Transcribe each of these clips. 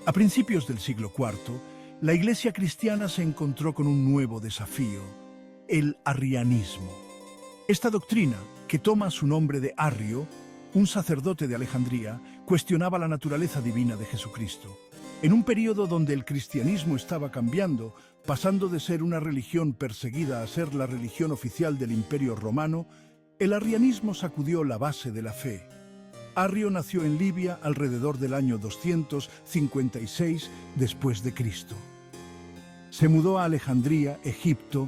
A principios del siglo IV, la Iglesia cristiana se encontró con un nuevo desafío, el arrianismo. Esta doctrina, que toma su nombre de Arrio, un sacerdote de Alejandría, cuestionaba la naturaleza divina de Jesucristo. En un período donde el cristianismo estaba cambiando, pasando de ser una religión perseguida a ser la religión oficial del Imperio Romano, el arrianismo sacudió la base de la fe. Arrio nació en Libia alrededor del año 256 después de Cristo. Se mudó a Alejandría, Egipto,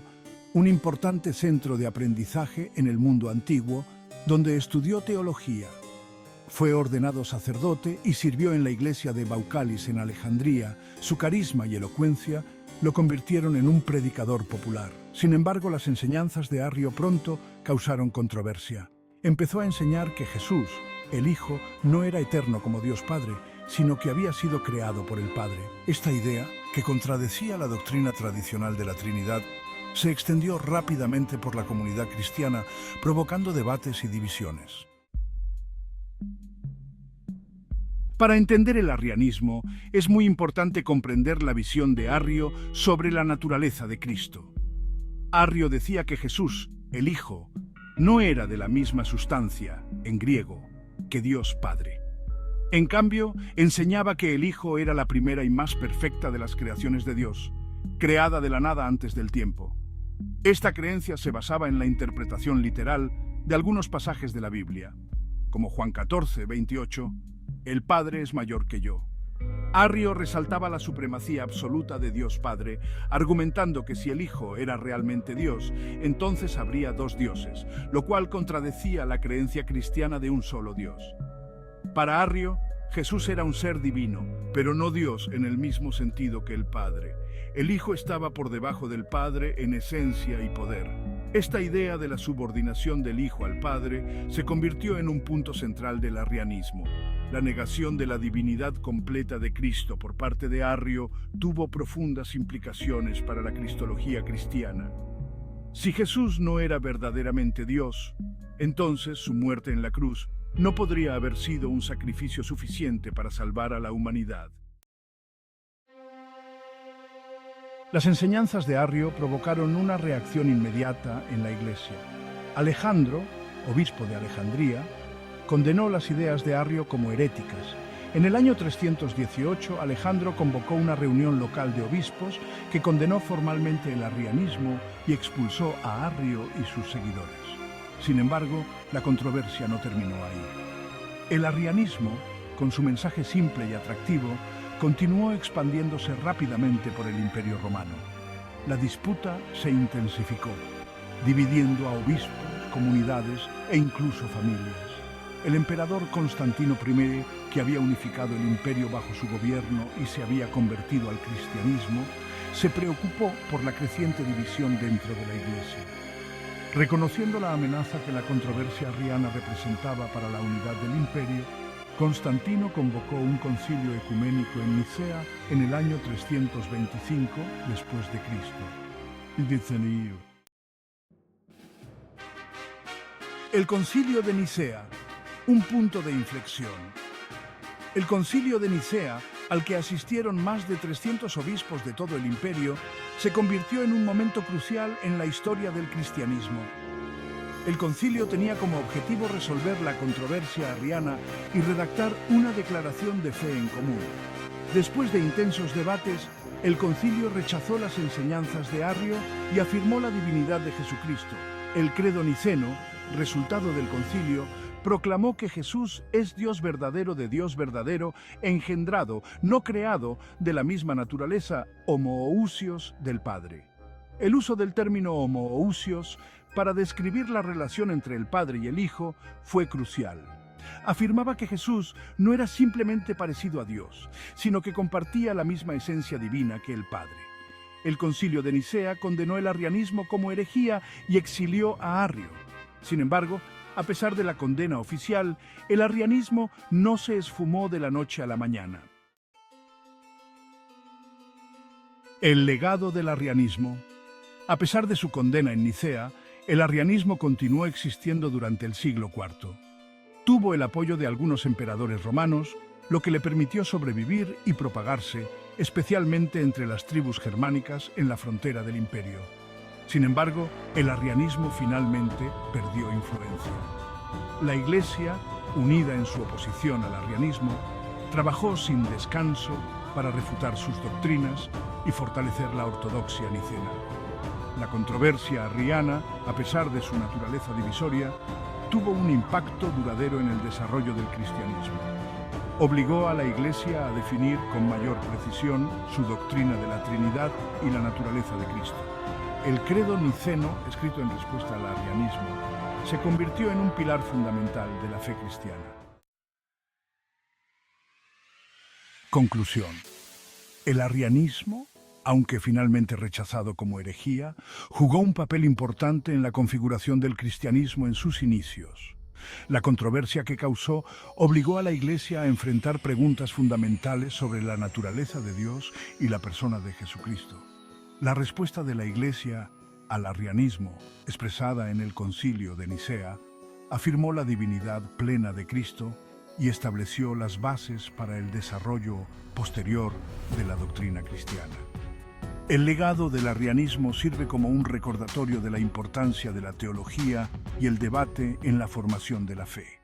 un importante centro de aprendizaje en el mundo antiguo, donde estudió teología. Fue ordenado sacerdote y sirvió en la iglesia de Baucalis en Alejandría. Su carisma y elocuencia lo convirtieron en un predicador popular. Sin embargo, las enseñanzas de Arrio pronto causaron controversia. Empezó a enseñar que Jesús, el Hijo, no era eterno como Dios Padre, sino que había sido creado por el Padre. Esta idea, que contradecía la doctrina tradicional de la Trinidad, se extendió rápidamente por la comunidad cristiana, provocando debates y divisiones. Para entender el arrianismo, es muy importante comprender la visión de Arrio sobre la naturaleza de Cristo. Arrio decía que Jesús, el Hijo, no era de la misma sustancia, en griego, que Dios Padre. En cambio, enseñaba que el Hijo era la primera y más perfecta de las creaciones de Dios, creada de la nada antes del tiempo. Esta creencia se basaba en la interpretación literal de algunos pasajes de la Biblia, como Juan 14, 28, «El Padre es mayor que yo». Arrio resaltaba la supremacía absoluta de Dios Padre, argumentando que si el Hijo era realmente Dios, entonces habría dos dioses, lo cual contradecía la creencia cristiana de un solo Dios. Para Arrio, Jesús era un ser divino, pero no Dios en el mismo sentido que el Padre. El Hijo estaba por debajo del Padre en esencia y poder. Esta idea de la subordinación del Hijo al Padre se convirtió en un punto central del arrianismo. La negación de la divinidad completa de Cristo por parte de Arrio tuvo profundas implicaciones para la cristología cristiana. Si Jesús no era verdaderamente Dios, entonces su muerte en la cruz no podría haber sido un sacrificio suficiente para salvar a la humanidad. Las enseñanzas de Arrio provocaron una reacción inmediata en la Iglesia. Alejandro, obispo de Alejandría, condenó las ideas de Arrio como heréticas. En el año 318, Alejandro convocó una reunión local de obispos que condenó formalmente el arrianismo y expulsó a Arrio y sus seguidores. Sin embargo, la controversia no terminó ahí. El arrianismo, con su mensaje simple y atractivo, continuó expandiéndose rápidamente por el Imperio Romano. La disputa se intensificó, dividiendo a obispos, comunidades e incluso familias. El emperador Constantino I, que había unificado el imperio bajo su gobierno y se había convertido al cristianismo, se preocupó por la creciente división dentro de la Iglesia. Reconociendo la amenaza que la controversia arriana representaba para la unidad del imperio, Constantino convocó un concilio ecuménico en Nicea en el año 325 después de Cristo. El concilio de Nicea, un punto de inflexión. El concilio de Nicea, al que asistieron más de 300 obispos de todo el imperio, se convirtió en un momento crucial en la historia del cristianismo. El concilio tenía como objetivo resolver la controversia arriana y redactar una declaración de fe en común. Después de intensos debates, el concilio rechazó las enseñanzas de Arrio y afirmó la divinidad de Jesucristo. El credo niceno, resultado del concilio, proclamó que Jesús es Dios verdadero de Dios verdadero, engendrado, no creado, de la misma naturaleza, homoousios del Padre. El uso del término homoousios para describir la relación entre el Padre y el Hijo fue crucial. Afirmaba que Jesús no era simplemente parecido a Dios, sino que compartía la misma esencia divina que el Padre. El Concilio de Nicea condenó el arrianismo como herejía y exilió a Arrio. Sin embargo, a pesar de la condena oficial, el arrianismo no se esfumó de la noche a la mañana. El legado del arrianismo. A pesar de su condena en Nicea, el arrianismo continuó existiendo durante el siglo IV. Tuvo el apoyo de algunos emperadores romanos, lo que le permitió sobrevivir y propagarse, especialmente entre las tribus germánicas en la frontera del imperio. Sin embargo, el arrianismo finalmente perdió influencia. La Iglesia, unida en su oposición al arrianismo, trabajó sin descanso para refutar sus doctrinas y fortalecer la ortodoxia nicena. La controversia arriana, a pesar de su naturaleza divisoria, tuvo un impacto duradero en el desarrollo del cristianismo. Obligó a la Iglesia a definir con mayor precisión su doctrina de la Trinidad y la naturaleza de Cristo. El credo niceno, escrito en respuesta al arrianismo, se convirtió en un pilar fundamental de la fe cristiana. Conclusión. El arrianismo, aunque finalmente rechazado como herejía, jugó un papel importante en la configuración del cristianismo en sus inicios. La controversia que causó obligó a la Iglesia a enfrentar preguntas fundamentales sobre la naturaleza de Dios y la persona de Jesucristo. La respuesta de la Iglesia al arrianismo, expresada en el Concilio de Nicea, afirmó la divinidad plena de Cristo y estableció las bases para el desarrollo posterior de la doctrina cristiana. El legado del arrianismo sirve como un recordatorio de la importancia de la teología y el debate en la formación de la fe.